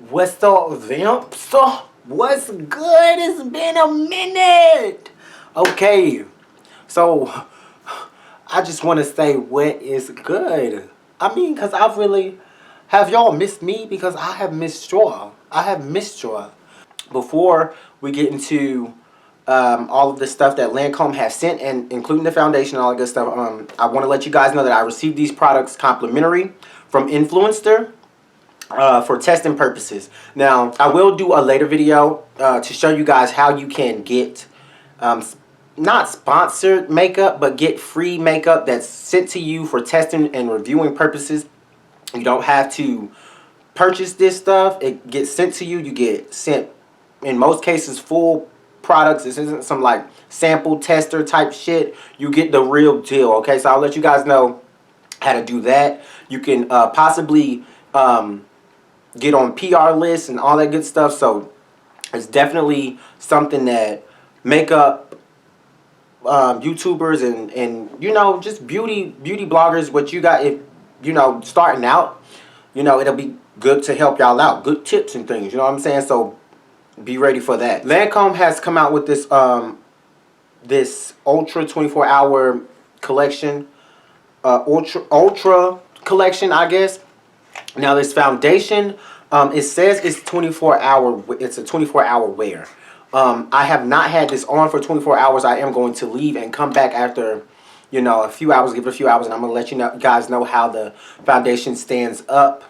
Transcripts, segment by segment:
What's up, Vamps? What's good? It's been a minute. Okay, so I just want to say what is good. I mean, because I've really... Have y'all missed me? Because I have missed y'all. I have missed y'all. Before we get into all of the stuff that Lancome has sent, and including the foundation and all that good stuff, I want to let you guys know that I received these products complimentary from Influencer. For testing purposes. Now, I will do a later video to show you guys how you can get not sponsored makeup, but get free makeup that's sent to you for testing and reviewing purposes. You don't have to purchase this stuff. It gets sent to you. You get sent, in most cases, full products. This isn't some like sample tester type shit. You get the real deal, okay? So I'll let you guys know how to do that. You can possibly get on PR lists and all that good stuff. So it's definitely something that makeup YouTubers and you know, just beauty bloggers, what you got, if you know, starting out, you know, it'll be good to help y'all out, good tips and things, you know what I'm saying? So be ready for that. Lancome has come out with this this ultra 24-hour collection, ultra collection, I guess. Now this foundation, it says it's 24-hour. It's a 24-hour wear. I have not had this on for 24 hours. I am going to leave and come back after, you know, a few hours. Give it a few hours, and I'm gonna let you know, guys know how the foundation stands up.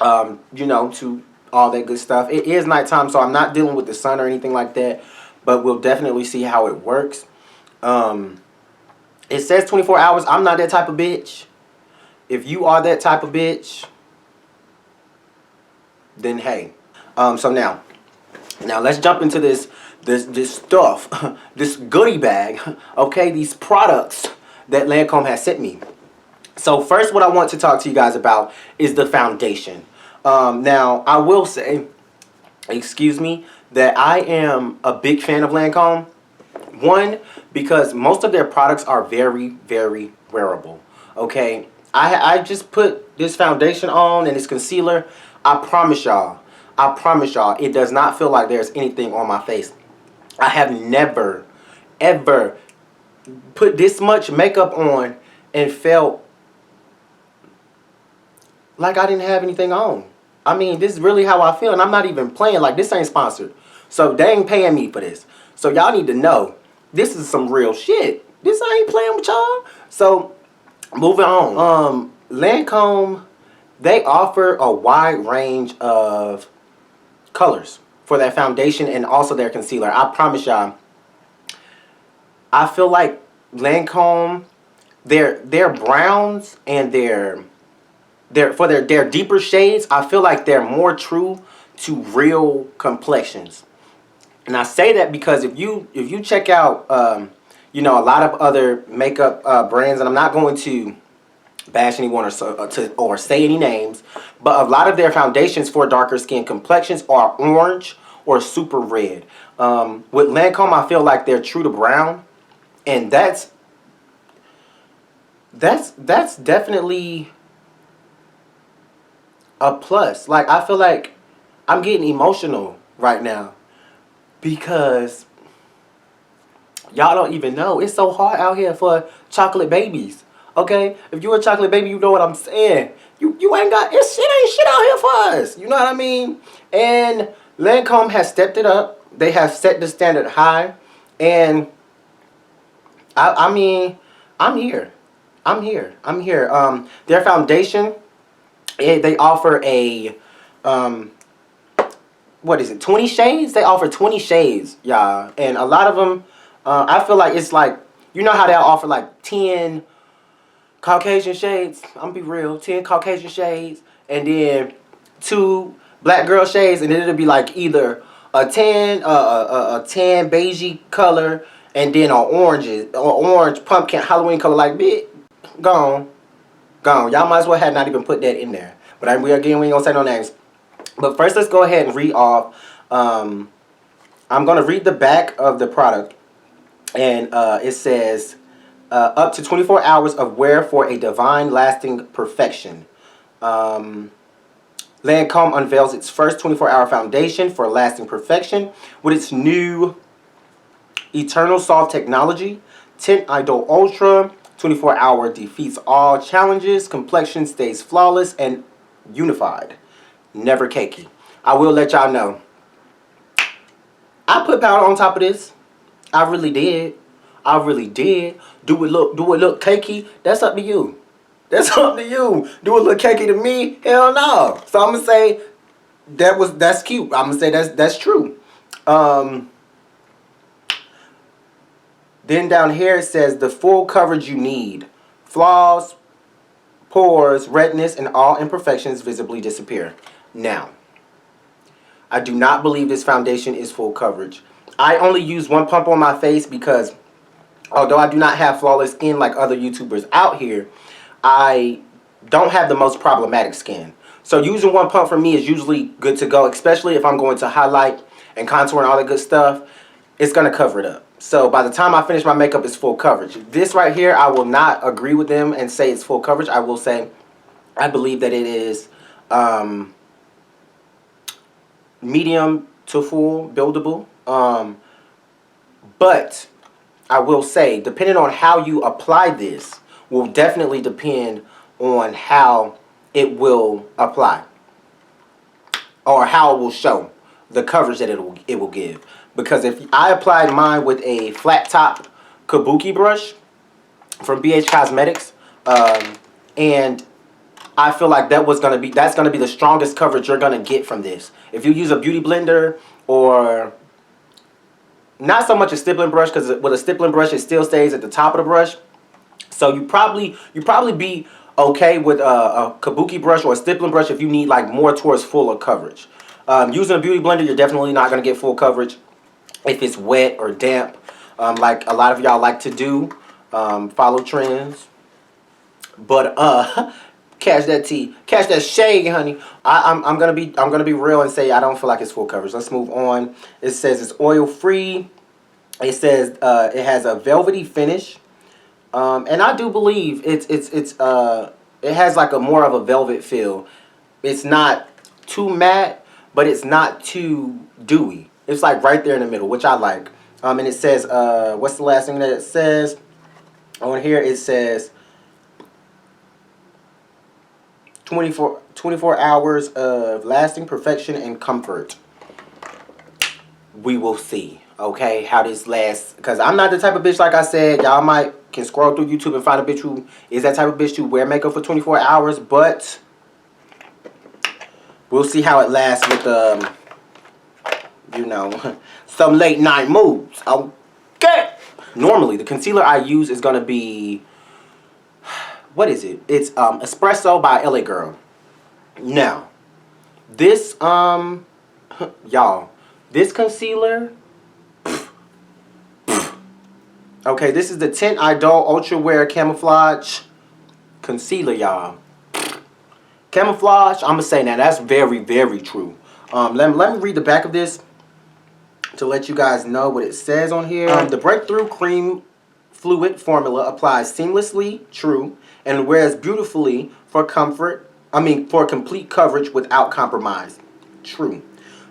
You know, to all that good stuff. It is nighttime, so I'm not dealing with the sun or anything like that. But we'll definitely see how it works. It says 24 hours. I'm not that type of bitch. If you are that type of bitch, then hey. So now let's jump into this stuff, this goodie bag, okay? These products that Lancome has sent me. So first, what I want to talk to you guys about is the foundation. Now I will say, excuse me, that I am a big fan of Lancome. One, because most of their products are very, very wearable. Okay. I just put this foundation on and this concealer. I promise y'all, it does not feel like there's anything on my face. I have never, ever put this much makeup on and felt like I didn't have anything on. I mean, this is really how I feel, and I'm not even playing. Like, this ain't sponsored. So they ain't paying me for this. So y'all need to know, this is some real shit. This I ain't playing with y'all. So moving on. Lancome, they offer a wide range of colors for their foundation and also their concealer. I promise y'all, I feel like Lancome, their browns and their deeper shades, I feel like they're more true to real complexions. And I say that because if you check out you know, a lot of other makeup brands, and I'm not going to bash anyone or say any names, but a lot of their foundations for darker skin complexions are orange or super red. With Lancome, I feel like they're true to brown, and that's definitely a plus. Like, I feel like I'm getting emotional right now because y'all don't even know. It's so hard out here for chocolate babies. Okay? If you're a chocolate baby, you know what I'm saying. You ain't got... It ain't shit out here for us. You know what I mean? And Lancome has stepped it up. They have set the standard high. And I mean, I'm here. Their foundation, they offer a... what is it? 20 shades? They offer 20 shades, y'all. And a lot of them... I feel like it's like, you know how they'll offer like 10 Caucasian shades? I'm gonna be real, 10 Caucasian shades, and then 2 black girl shades, and then it'll be like either a tan beigey color, and then an orange pumpkin Halloween color. Like, bitch, gone. Y'all might as well have not even put that in there. But we ain't gonna say no names. But first, let's go ahead and read off. I'm gonna read the back of the product. And it says, up to 24 hours of wear for a divine lasting perfection. Lancome unveils its first 24-hour foundation for lasting perfection with its new Eternal Soft technology. Teint Idole Ultra 24-hour defeats all challenges. Complexion stays flawless and unified. Never cakey. I will let y'all know. I put powder on top of this. I really did. I really did. Do it look cakey? That's up to you. That's up to you. Do it look cakey to me? Hell no. So I'm gonna say that's cute. I'm gonna say that's true. Then down here it says the full coverage you need. Flaws, pores, redness, and all imperfections visibly disappear. Now, I do not believe this foundation is full coverage. I only use one pump on my face because although I do not have flawless skin like other YouTubers out here, I don't have the most problematic skin. So using one pump for me is usually good to go, especially if I'm going to highlight and contour and all that good stuff. It's going to cover it up. So by the time I finish my makeup, it's full coverage. This right here, I will not agree with them and say it's full coverage. I will say I believe that it is medium to full buildable. But I will say, depending on how you apply this, will definitely depend on how it will apply or how it will show the coverage that it will give. Because if I applied mine with a flat top kabuki brush from BH Cosmetics, and I feel like that's gonna be the strongest coverage you're gonna get from this. If you use a beauty blender or not so much a stippling brush, because with a stippling brush it still stays at the top of the brush. So you probably be okay with a kabuki brush or a stippling brush if you need like more towards fuller coverage. Using a beauty blender, you're definitely not gonna get full coverage if it's wet or damp, like a lot of y'all like to do. Follow trends, but catch that tea, catch that shade, honey. I'm gonna be real and say I don't feel like it's full coverage. Let's move on. It says it's oil free. It says it has a velvety finish, and I do believe it has like a more of a velvet feel. It's not too matte, but it's not too dewy. It's like right there in the middle, which I like. And it says, what's the last thing that it says? On here it says 24 hours of lasting perfection and comfort. We will see, okay, how this lasts. Because I'm not the type of bitch, like I said, y'all can scroll through YouTube and find a bitch who is that type of bitch to wear makeup for 24 hours. But we'll see how it lasts with, you know, some late night moves. Okay. Normally, the concealer I use is going to be, what is it? It's Espresso by LA Girl. Now, this, y'all, this concealer, okay, this is the Teint Idole Ultra Wear Camouflage Concealer, y'all. Camouflage, I'm going to say now, that's very, very true. Let me read the back of this to let you guys know what it says on here. The Breakthrough Cream Fluid Formula applies seamlessly, true, and wears beautifully for for complete coverage without compromise, true.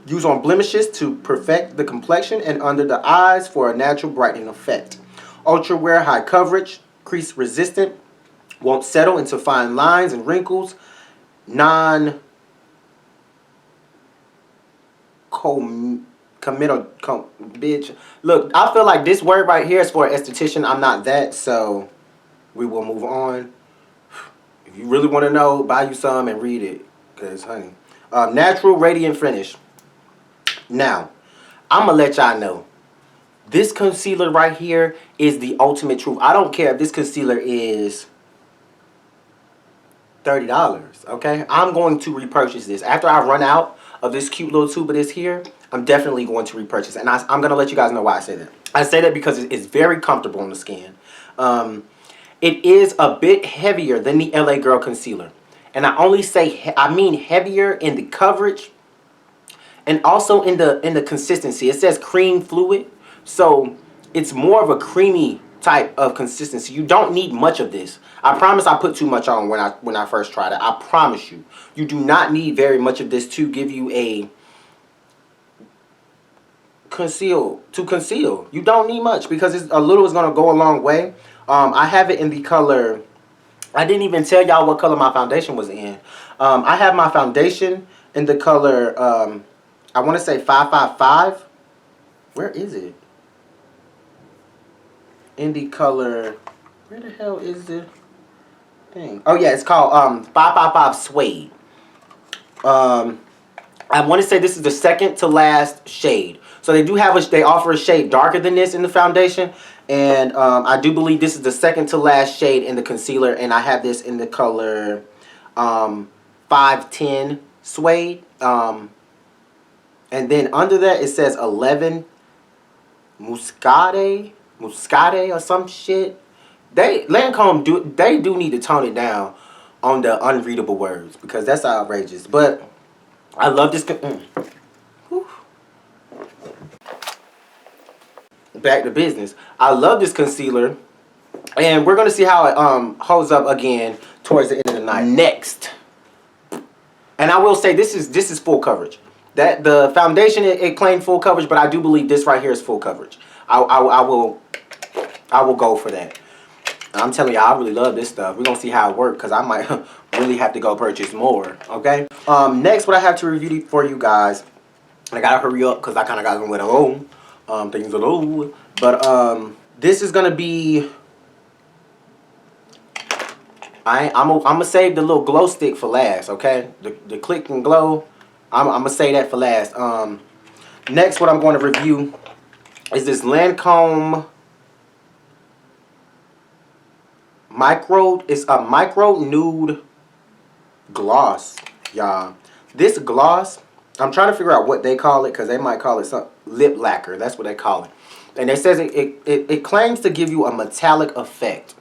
Use on blemishes to perfect the complexion and under the eyes for a natural brightening effect. Ultra Wear High Coverage, crease resistant, won't settle into fine lines and wrinkles, bitch. Look, I feel like this word right here is for an esthetician. I'm not that, so we will move on. If you really want to know, buy you some and read it, because, honey. Natural Radiant Finish. Now, I'm going to let y'all know. This concealer right here is the ultimate truth. I don't care if this concealer is $30, okay? I'm going to repurchase this. After I run out of this cute little tube of this here, I'm definitely going to repurchase it. And I'm going to let you guys know why I say that. I say that because it's very comfortable on the skin. It is a bit heavier than the LA Girl concealer. And I mean heavier in the coverage and also in the consistency. It says cream fluid. So it's more of a creamy type of consistency. You don't need much of this. I promise I put too much on when I first tried it. I promise you. You do not need very much of this to give you a conceal. You don't need much because a little is going to go a long way. I have it in the color. I didn't even tell y'all what color my foundation was in. I have my foundation in the color, I want to say 555. Where is it? In the color, where the hell is the thing? Oh yeah, it's called 555 Suede. I want to say this is the second to last shade. So they do have they offer a shade darker than this in the foundation. And I do believe this is the second to last shade in the concealer. And I have this in the color 510 Suede. And then under that it says 11 Muscade or some shit. Lancome do need to tone it down on the unreadable words because that's outrageous. But I love this. Back to business. I love this concealer, and we're gonna see how it holds up again towards the end of the night. Next, and I will say this is full coverage. That the foundation it claimed full coverage, but I do believe this right here is full coverage. I will go for that. I'm telling you, I really love this stuff. We're gonna see how it works because I might really have to go purchase more. Okay. Next, what I have to review for you guys, and I gotta hurry up because I kind of got them with things alone. But this is gonna be. I'm gonna save the little glow stick for last. Okay, the click and glow. I'm gonna say that for last. Next, what I'm going to review is this Lancome It's a micro nude gloss, y'all. This gloss, I'm trying to figure out what they call it because they might call it some lip lacquer. That's what they call it. And it says it claims to give you a metallic effect.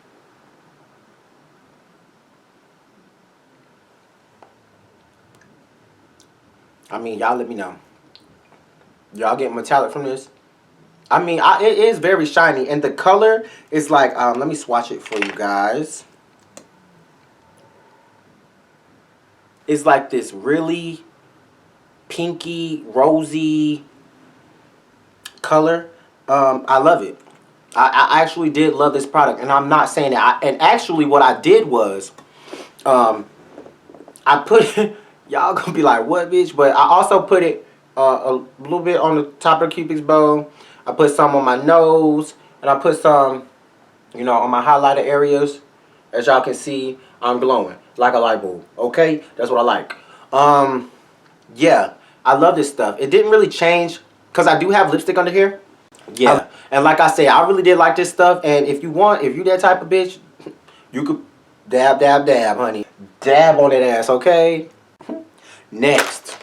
I mean, y'all let me know. Y'all get metallic from this? I mean, it is very shiny. And the color is like, let me swatch it for you guys. It's like this really pinky, rosy color. I love it. I actually did love this product. And I'm not saying that. And actually what I did was, I put, y'all gonna be like, what, bitch? But I also put it a little bit on the top of the Cupid's bow. I put some on my nose. And I put some, you know, on my highlighter areas. As y'all can see, I'm glowing like a light bulb. Okay? That's what I like. Yeah. I love this stuff. It didn't really change because I do have lipstick under here. Yeah. And like I say, I really did like this stuff. And if you that type of bitch, you could dab, dab, dab, honey. Dab on that ass, okay? Next,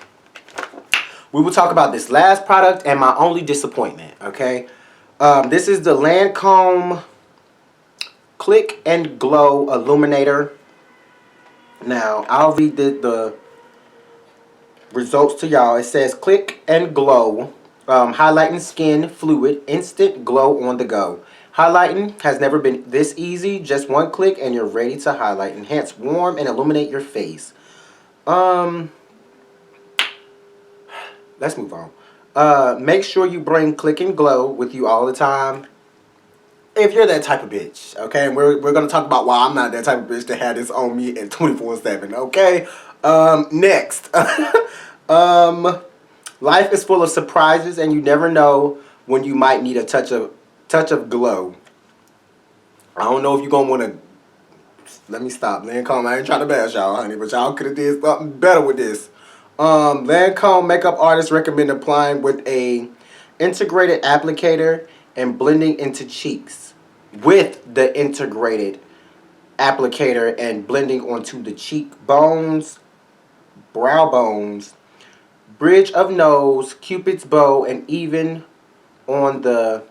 we will talk about this last product and my only disappointment, okay? This is the Lancome Click and Glow Illuminator. Now, I'll read the results to y'all. It says Click and Glow, highlighting skin fluid, instant glow on the go. Highlighting has never been this easy. Just one click and you're ready to highlight. Enhance, warm, and illuminate your face. Let's move on. Make sure you bring Click and Glow with you all the time. If you're that type of bitch, okay? And we're going to talk about why I'm not that type of bitch to have this on me at 24/7, okay? Next. Life is full of surprises and you never know when you might need a touch of glow. I don't know if you're going to want to... Let me stop. Lancome, I ain't trying to bash y'all, honey, but y'all could have did something better with this. Lancome makeup artists recommend applying with a integrated applicator and blending into cheeks. With the integrated applicator and blending onto the cheekbones, brow bones, bridge of nose, Cupid's bow, and even on the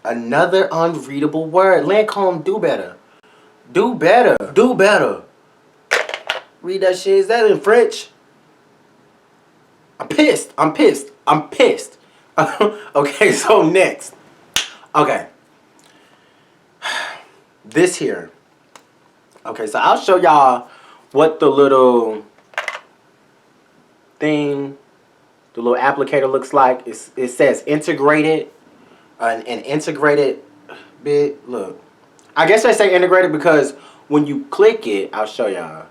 another unreadable word. Lancome, do better. Do better. Do better. Read that shit. Is that in French? I'm pissed. I'm pissed. I'm pissed. Okay, so next. Okay. This here. Okay, so I'll show y'all what the little thing, the little applicator looks like. It says integrated, an integrated bit. Look, I guess I say integrated because when you click it, I'll show y'all.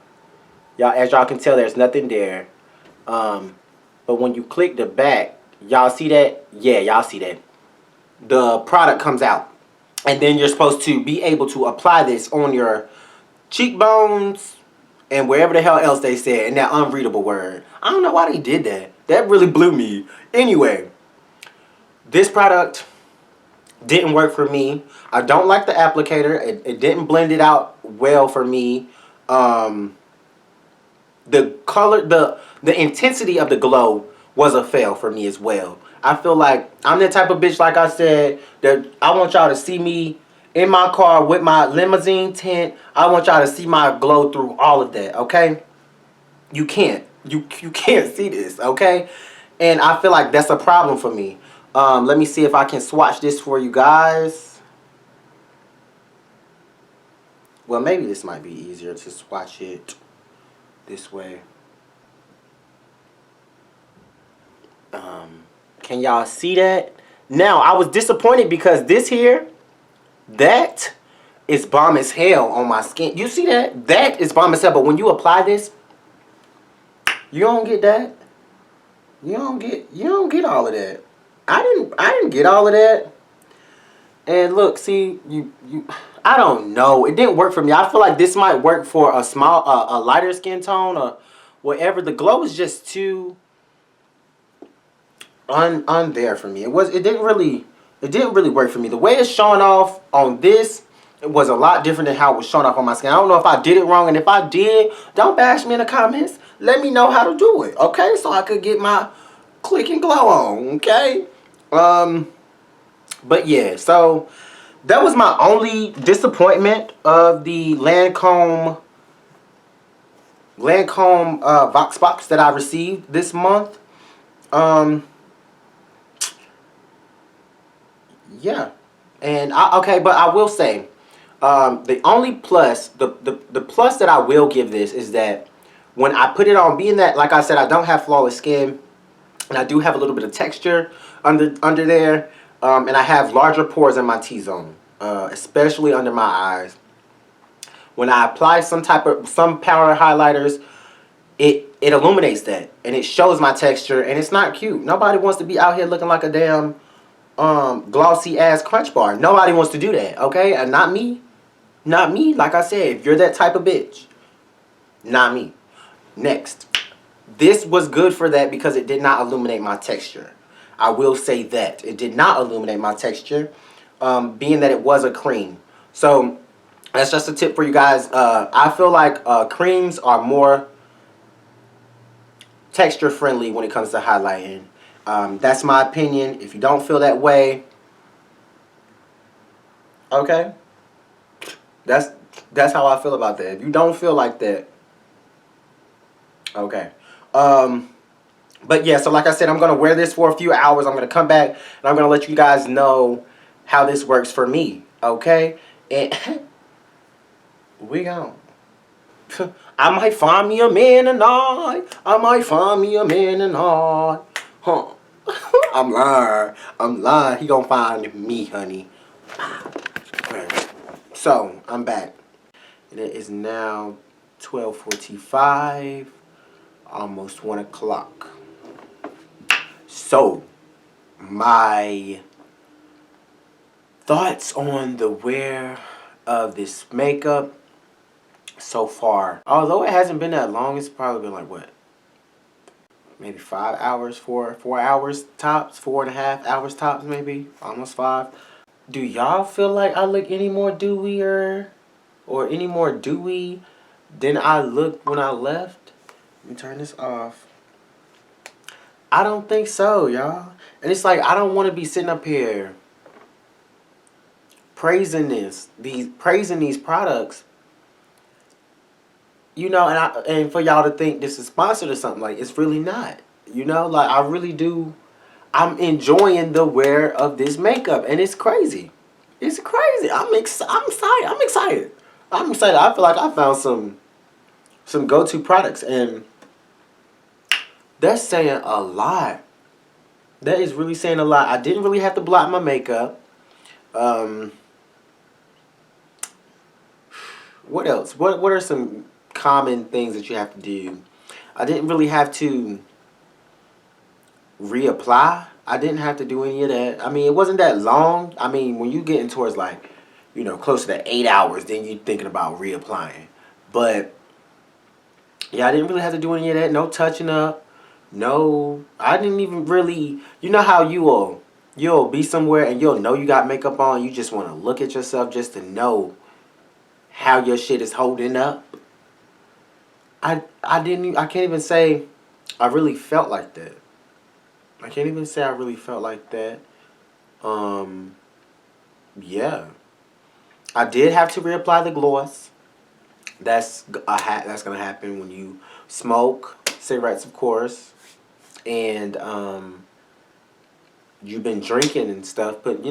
As y'all can tell, there's nothing there. But when you click the back, y'all see that? Yeah, y'all see that. The product comes out. And then you're supposed to be able to apply this on your cheekbones and wherever the hell else they said in that unreadable word. I don't know why they did that. That really blew me. Anyway, this product didn't work for me. I don't like the applicator. It didn't blend it out well for me. The color, the intensity of the glow was a fail for me as well. I feel like I'm the type of bitch, like I said, that I want y'all to see me in my car with my limousine tint. I want y'all to see my glow through all of that, okay? You can't. You can't see this, okay? And I feel like that's a problem for me. Let me see if I can swatch this for you guys. Well, maybe this might be easier to swatch it this way. Can y'all see that? Now, I was disappointed because this here, that is bomb as hell on my skin. You see that? That is bomb as hell. But when you apply this, you don't get that. You don't get all of that. I didn't get all of that. And look, see, I don't know. It didn't work for me. I feel like this might work for a lighter skin tone or whatever. The glow is just too there for me. It didn't really work for me. The way it's showing off on this, it was a lot different than how it was showing off on my skin. I don't know if I did it wrong, and if I did, don't bash me in the comments. Let me know how to do it, okay? So I could get my click and glow on, okay? But yeah, so that was my only disappointment of the Lancome Vox Box that I received this month. Yeah, and but I will say, the only plus, the plus that I will give this is that when I put it on, being that, like I said, I don't have flawless skin, and I do have a little bit of texture under there, and I have larger pores in my T-zone, especially under my eyes. When I apply some powder highlighters, it illuminates that, and it shows my texture, and it's not cute. Nobody wants to be out here looking like a damn glossy ass crunch bar. Nobody wants to do that, okay? And not me. Like I said, if you're that type of bitch, not me. Next, this was good for that because it did not illuminate my texture. I will say that it did not illuminate my texture, being that it was a cream. So that's just a tip for you guys. I feel like creams are more texture friendly when it comes to highlighting. That's my opinion. If you don't feel that way, okay, that's how I feel about that. If you don't feel like that, okay. But yeah, so like I said, I'm gonna wear this for a few hours. I'm gonna come back and I'm gonna let you guys know how this works for me, okay? And we gone. I might find me a man tonight. I might find me a man tonight. Huh. I'm lying. He gonna find me, honey. So, I'm back. It is now 12:45, almost 1 o'clock. So, my thoughts on the wear of this makeup so far. Although it hasn't been that long, it's probably been like, what? Maybe 5 hours, 4 hours tops, 4.5 hours tops, maybe almost 5. Do y'all feel like I look any more dewier or any more dewy than I looked when I left? Let me turn this off. I don't think so, y'all. And it's like, I don't want to be sitting up here praising these products, you know, and for y'all to think this is sponsored or something. Like, it's really not. You know, like, I really do. I'm enjoying the wear of this makeup, and it's crazy. It's crazy. I'm excited. I'm excited. I feel like I found some go-to products, and that's saying a lot. That is really saying a lot. I didn't really have to block my makeup. Um, what else? What are some common things that you have to do? I didn't really have to reapply. I didn't have to do any of that. I mean, it wasn't that long. I mean, when you get in towards like, closer to 8 hours, then you're thinking about reapplying. But yeah, I didn't really have to do any of that. No touching up. No, I didn't even really. You know how you'll be somewhere and you'll know you got makeup on. You just want to look at yourself just to know how your shit is holding up. I can't even say I really felt like that. I can't even say I really felt like that. Um, yeah. I did have to reapply the gloss. That's gonna happen when you smoke cigarettes, of course, and you've been drinking and stuff. But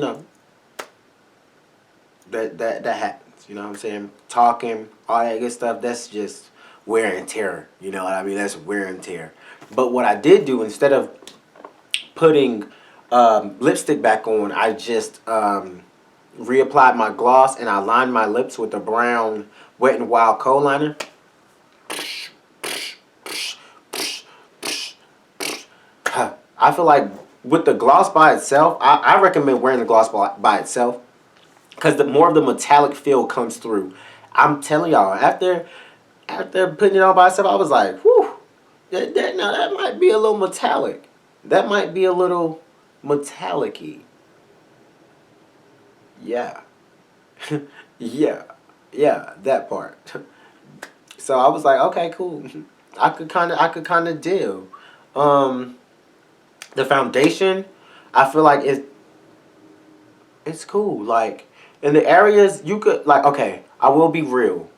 that happens. You know what I'm saying? Talking, all that good stuff. That's just wear and tear. You know what I mean? That's wear and tear. But what I did do, instead of putting lipstick back on, I just reapplied my gloss and I lined my lips with a brown Wet n Wild coal liner. I feel like with the gloss by itself, I recommend wearing the gloss by itself, because the more of the metallic feel comes through. I'm telling y'all, after putting it on by itself, I was like, whew, that might be a little metallic. That might be a little metallic-y. Yeah. Yeah, that part. So I was like, okay, cool. I could kind of deal. The foundation, I feel like it's cool. Like in the areas you could like, okay, I will be real.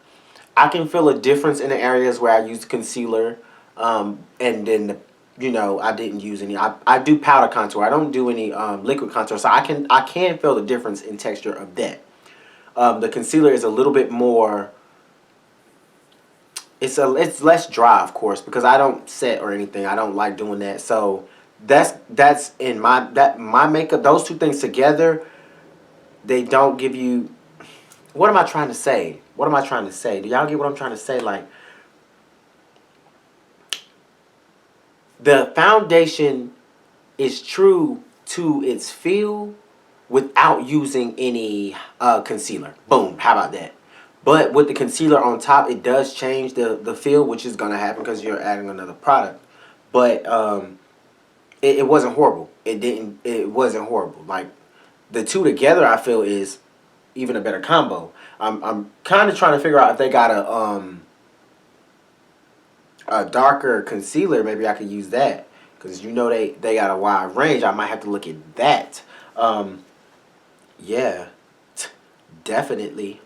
I can feel a difference in the areas where I use concealer, and then I didn't use any. I do powder contour. I don't do any liquid contour, so I can feel the difference in texture of that. The concealer is a little bit more. It's less dry, of course, because I don't set or anything. I don't like doing that. So that's in my makeup. Those two things together, they don't give you. What am I trying to say? What am I trying to say? Do y'all get what I'm trying to say? Like, the foundation is true to its feel without using any concealer. Boom. How about that? But with the concealer on top, it does change the feel, which is going to happen because you're adding another product. But it wasn't horrible. It wasn't horrible. Like, the two together, I feel, is even a better combo. I'm kind of trying to figure out if they got a darker concealer. Maybe I could use that, because they got a wide range. I might have to look at that. Yeah, definitely.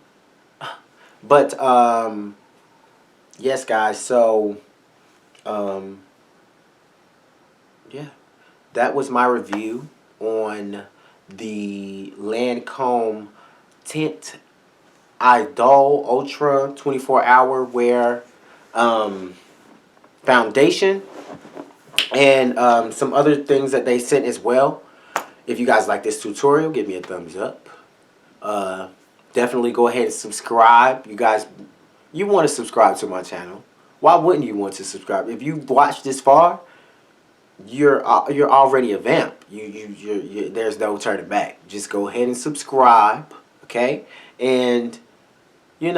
But yes, guys. So yeah, that was my review on the Lancome Teint Idole Ultra 24-hour wear foundation, and some other things that they sent as well. If you guys like this tutorial, give me a thumbs up. Definitely go ahead and subscribe. You want to subscribe to my channel. Why wouldn't you want to subscribe? If you watched this far, you're already a vamp. There's no turning back. Just go ahead and subscribe, okay? And leave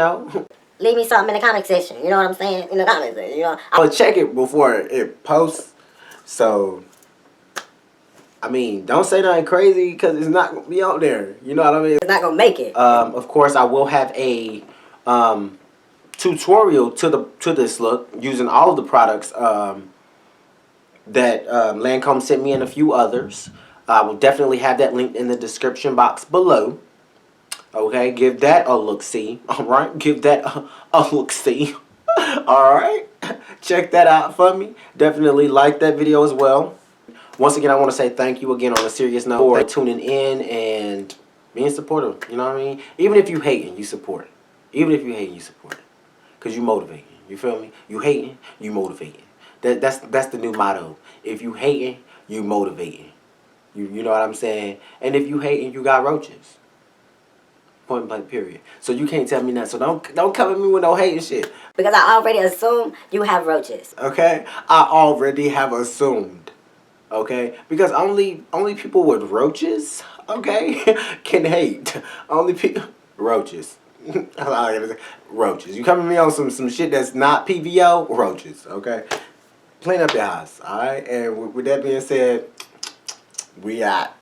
me something in the comment section. You know what I'm saying? In the comment section, I'll check it before it posts. So, I mean, don't say nothing crazy, because it's not gonna be out there. You know what I mean? It's not gonna make it. Of course, I will have a tutorial to this look using all of the products that Lancome sent me, and a few others. I will definitely have that linked in the description box below. Okay, give that a look-see. Alright, give that a look-see. Alright, check that out for me. Definitely like that video as well. Once again, I want to say thank you again on a serious note for tuning in and being supportive. You know what I mean? Even if you hating, you support. Even if you hating, you support it. Because you motivating. You feel me? You hating, you motivating. That's the new motto. If you hating, you motivating. You know what I'm saying? And if you hating, you got roaches. Point blank period. So you can't tell me nothing. So don't come at me with no hating shit. Because I already assume you have roaches. Okay? I already have assumed. Okay? Because only people with roaches, okay, can hate. Only people roaches. That's all I gotta say. Roaches. You coming at me on some shit that's not PVO? Roaches, okay? Clean up your house, alright? And with that being said, we out.